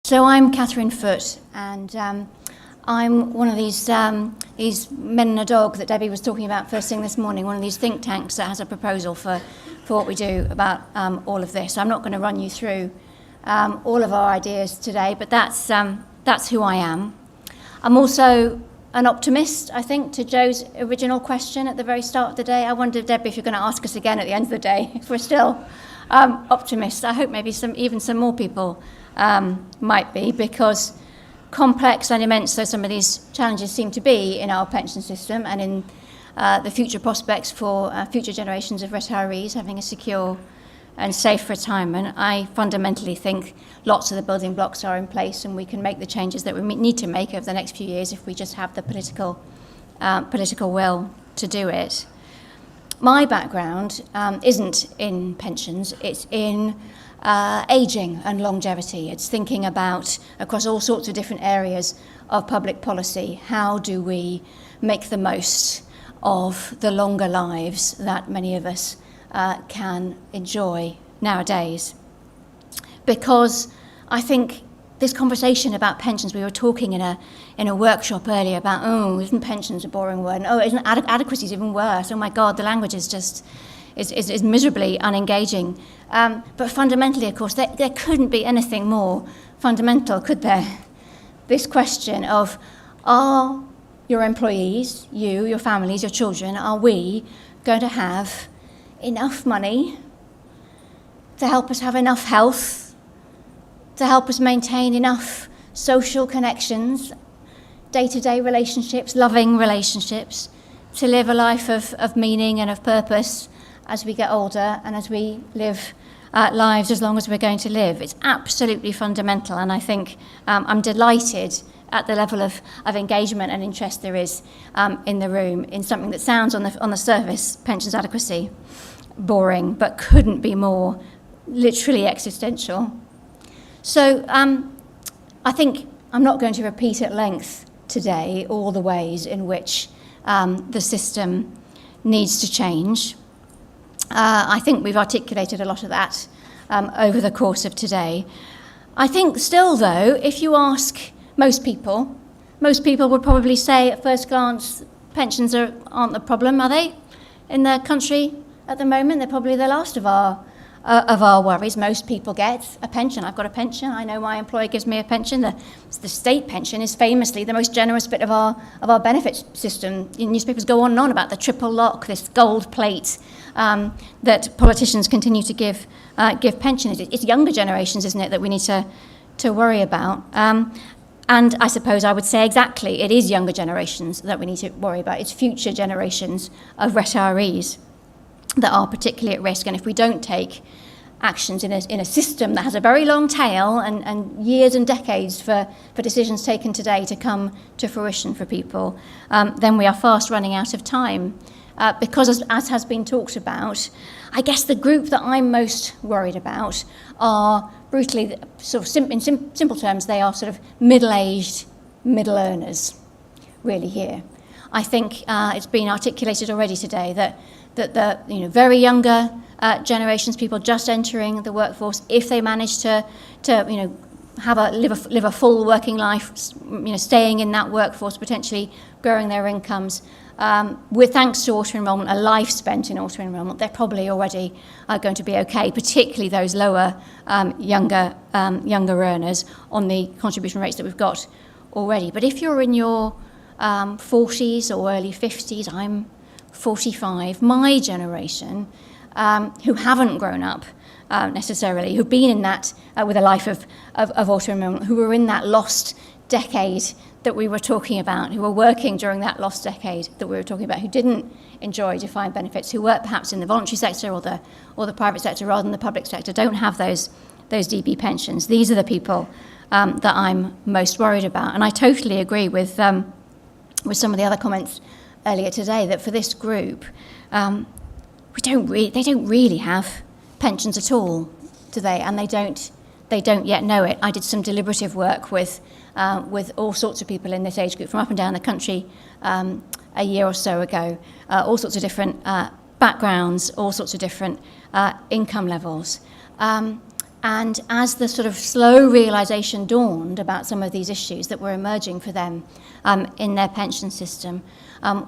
So I'm Catherine Foote, and I'm one of these men and a dog that Debbie was talking about first thing this morning, one of these think tanks that has a proposal for what we do about all of this. I'm not going to run you through all of our ideas today, but that's who I am. I'm also an optimist, I think, to Joe's original question at the very start of the day. I wondered, Debbie, if you're going to ask us again at the end of the day, if we're still optimists. I hope maybe even some more people might be, because complex and immense though some of these challenges seem to be in our pension system and in the future prospects for future generations of retirees having a secure and safe retirement, I fundamentally think lots of the building blocks are in place and we can make the changes that we need to make over the next few years if we just have the political will to do it. My background isn't in pensions, it's in ageing and longevity. It's thinking about, across all sorts of different areas of public policy, how do we make the most of the longer lives that many of us can enjoy nowadays. Because I think this conversation about pensions, we were talking in a workshop earlier about, isn't pensions a boring word? And, isn't adequacy is even worse? Oh my God, the language is just is miserably unengaging. But fundamentally, of course, there couldn't be anything more fundamental, could there? This question of, are your employees, you, your families, your children, are we going to have enough money to help us have enough health, to help us maintain enough social connections, day-to-day relationships, loving relationships, to live a life of meaning and of purpose as we get older and as we live lives as long as we're going to live. It's absolutely fundamental, and I think I'm delighted at the level of engagement and interest there is in the room in something that sounds on the surface, pensions adequacy, boring, but couldn't be more literally existential. So I think I'm not going to repeat at length today all the ways in which the system needs to change. I think we've articulated a lot of that over the course of today. I think still, though, if you ask most people would probably say at first glance, pensions aren't the problem, are they? In the country at the moment, they're probably the last of our worries. Most people get a pension. I've got a pension. I know my employer gives me a pension. The state pension is famously the most generous bit of our benefits system. Newspapers go on and on about the triple lock, this gold plate that politicians continue to give pensioners. It's younger generations, isn't it, that we need to worry about. And I suppose I would say exactly, it is younger generations that we need to worry about. It's future generations of retirees that are particularly at risk. And if we don't take actions in a system that has a very long tail and years and decades for decisions taken today to come to fruition for people, then we are fast running out of time. Because as has been talked about, I guess the group that I'm most worried about are brutally, sort of in simple terms, they are sort of middle-aged middle earners, really here. I think it's been articulated already today that the very younger generations, people just entering the workforce, if they manage to live a full working life, staying in that workforce, potentially growing their incomes, with thanks to auto-enrolment, a life spent in auto-enrolment, they're probably already going to be okay, particularly those lower, younger earners on the contribution rates that we've got already. But if you're in your 40s or early 50s, I'm 45, my generation, who haven't grown up necessarily, who've been in that with a life of auto-enrolment, who were in that lost decade that we were talking about, who were working during that lost decade that we were talking about, who didn't enjoy defined benefits, who worked perhaps in the voluntary sector or the private sector rather than the public sector, don't have those DB pensions. These are the people that I'm most worried about. And I totally agree with some of the other comments earlier today that for this group, they don't really have pensions at all, do they? And they don't yet know it. I did some deliberative work with all sorts of people in this age group from up and down the country a year or so ago, all sorts of different backgrounds, all sorts of different income levels. And as the sort of slow realisation dawned about some of these issues that were emerging for them in their pension system,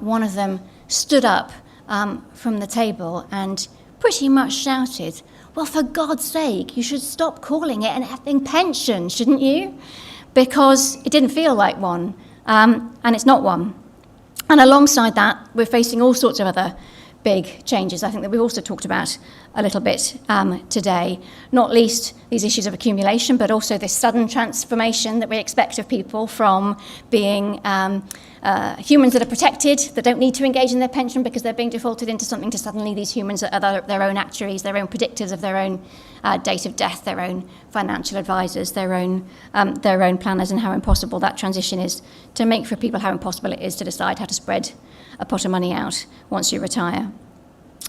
one of them stood up from the table and pretty much shouted, "Well, for God's sake, you should stop calling it an effing pension, shouldn't you?" Because it didn't feel like one, and it's not one. And alongside that, we're facing all sorts of other big changes, I think, that we've also talked about a little bit today, not least these issues of accumulation, but also this sudden transformation that we expect of people from being humans that are protected, that don't need to engage in their pension because they're being defaulted into something, to suddenly these humans that are their own actuaries, their own predictors of their own date of death, their own financial advisors, their own planners, and how impossible that transition is to make for people, how impossible it is to decide how to spread a pot of money out once you retire.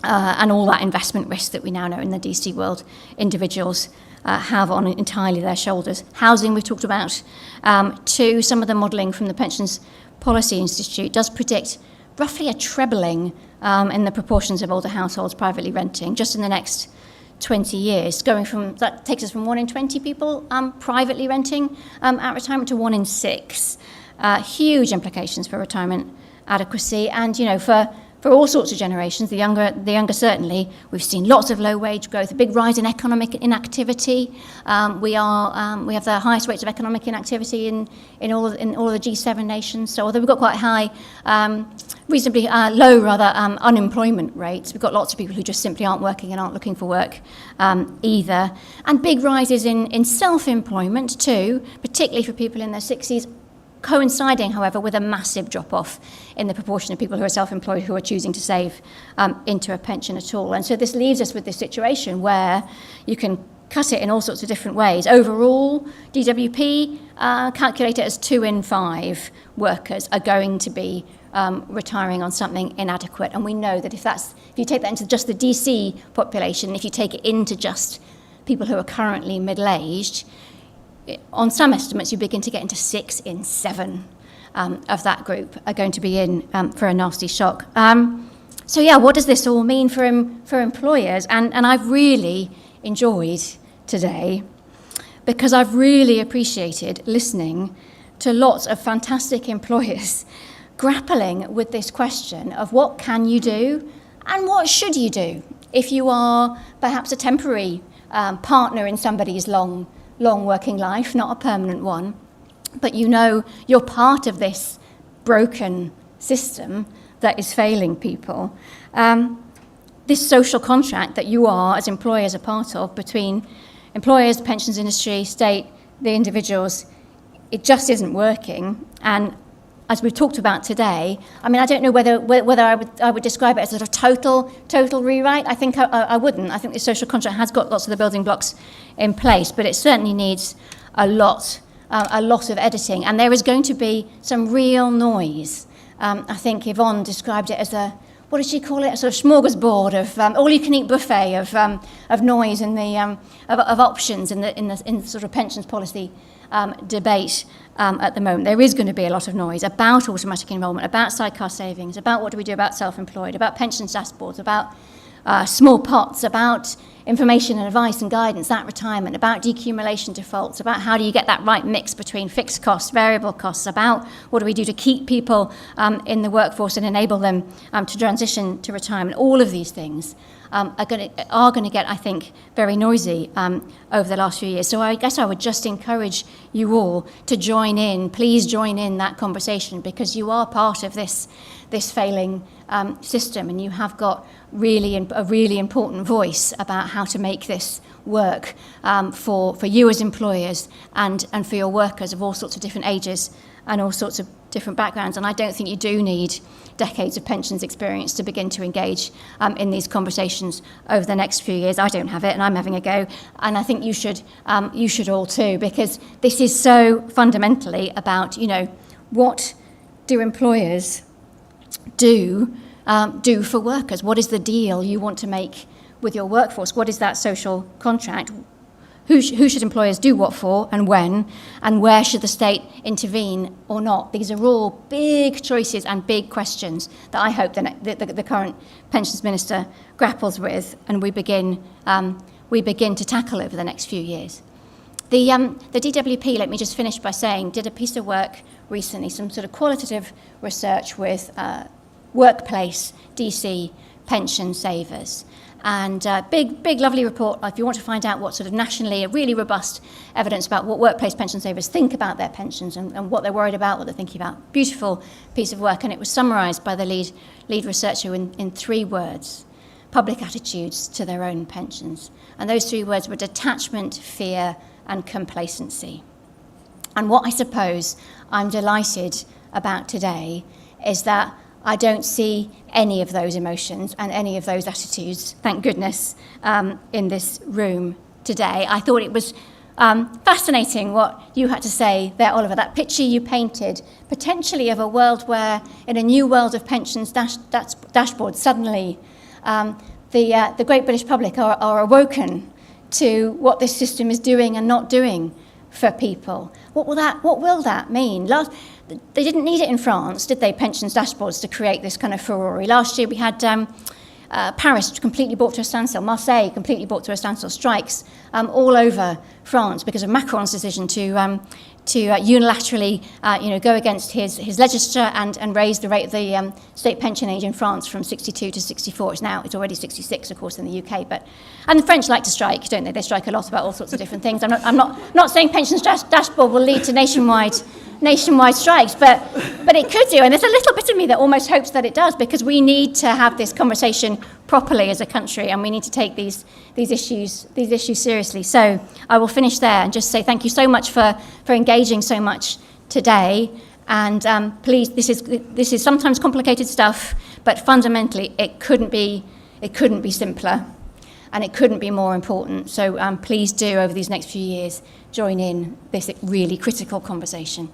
And all that investment risk that we now know in the DC world individuals have on entirely their shoulders. Housing, we've talked about, too. Some of the modelling from the Pensions Policy Institute does predict roughly a trebling in the proportions of older households privately renting just in the next 20 years, that takes us from 1 in 20 people privately renting at retirement to 1 in 6. Huge implications for retirement adequacy, and for all sorts of generations, the younger certainly. We've seen lots of low wage growth, a big rise in economic inactivity. We have the highest rates of economic inactivity in all of the G7 nations. So although we've got quite high, reasonably low rather unemployment rates, we've got lots of people who just simply aren't working and aren't looking for work either. And big rises in self-employment too, particularly for people in their 60s. Coinciding, however, with a massive drop-off in the proportion of people who are self-employed who are choosing to save into a pension at all. And so this leaves us with this situation where you can cut it in all sorts of different ways. Overall, DWP calculate it as 2 in 5 workers are going to be retiring on something inadequate. And we know that if you take that into just the DC population, if you take it into just people who are currently middle-aged, on some estimates, you begin to get into 6 in 7 of that group are going to be in for a nasty shock. So yeah, what does this all mean for employers? And I've really enjoyed today because I've really appreciated listening to lots of fantastic employers grappling with this question of what can you do and what should you do if you are perhaps a temporary partner in somebody's long working life, not a permanent one, but you're part of this broken system that is failing people. This social contract that you are, as employers, a part of between employers, the pensions industry, state, the individuals, it just isn't working. And as we've talked about today, I mean, I don't know whether I would describe it as a sort of total rewrite. I think I wouldn't. I think the social contract has got lots of the building blocks in place, but it certainly needs a lot of editing. And there is going to be some real noise. I think Yvonne described it as what did she call it? A sort of smorgasbord of all-you-can-eat buffet of noise and of options in the sort of pensions policy debate at the moment. There is going to be a lot of noise about automatic enrolment, about sidecar savings, about what do we do about self-employed, about pensions dashboards, about small pots, about information and advice and guidance at retirement, about decumulation defaults, about how do you get that right mix between fixed costs, variable costs, about what do we do to keep people in the workforce and enable them to transition to retirement. All of these things are going to get, I think, very noisy over the last few years. So I guess I would just encourage you all to join in. Please join in that conversation because you are part of this failing system, and you have got a really important voice about how to make this work for you as employers and for your workers of all sorts of different ages and all sorts of different backgrounds. And I don't think you do need decades of pensions experience to begin to engage in these conversations over the next few years. I don't have it, and I'm having a go. And I think you should all too, because this is so fundamentally about, what do employers do for workers? What is the deal you want to make with your workforce? What is that social contract? Who should employers do what for and when? And where should the state intervene or not? These are all big choices and big questions that I hope the current pensions minister grapples with, and we begin we begin to tackle over the next few years. The DWP, let me just finish by saying, did a piece of work recently, some sort of qualitative research with workplace DC pension savers. And big, lovely report. If you want to find out what sort of nationally, a really robust evidence about what workplace pension savers think about their pensions and what they're worried about, what they're thinking about. Beautiful piece of work, and it was summarised by the lead researcher in 3 words: public attitudes to their own pensions. And those 3 words were detachment, fear, and complacency. And what I suppose I'm delighted about today is that I don't see any of those emotions and any of those attitudes, thank goodness, in this room today. I thought it was fascinating what you had to say there, Oliver, that picture you painted, potentially of a world where, in a new world of pensions dashboards, suddenly the great British public are awoken to what this system is doing and not doing for people. What will that mean? They didn't need it in France, did they, pensions dashboards, to create this kind of furore. Last year we had Paris completely brought to a standstill, Marseille completely brought to a standstill, strikes all over France because of Macron's decision to unilaterally go against his legislature and raise the rate of the state pension age in France from 62 to 64. It's already 66, of course, in the UK. And the French like to strike, don't they? They strike a lot about all sorts of different things. I'm not saying pensions dashboard will lead to nationwide strikes, but it could do. And there's a little bit of me that almost hopes that it does, because we need to have this conversation properly as a country, and we need to take these issues seriously. So I will finish there and just say thank you so much for engaging so much today. And please, this is sometimes complicated stuff, but fundamentally it couldn't be simpler, and it couldn't be more important. So please do, over these next few years, join in this really critical conversation.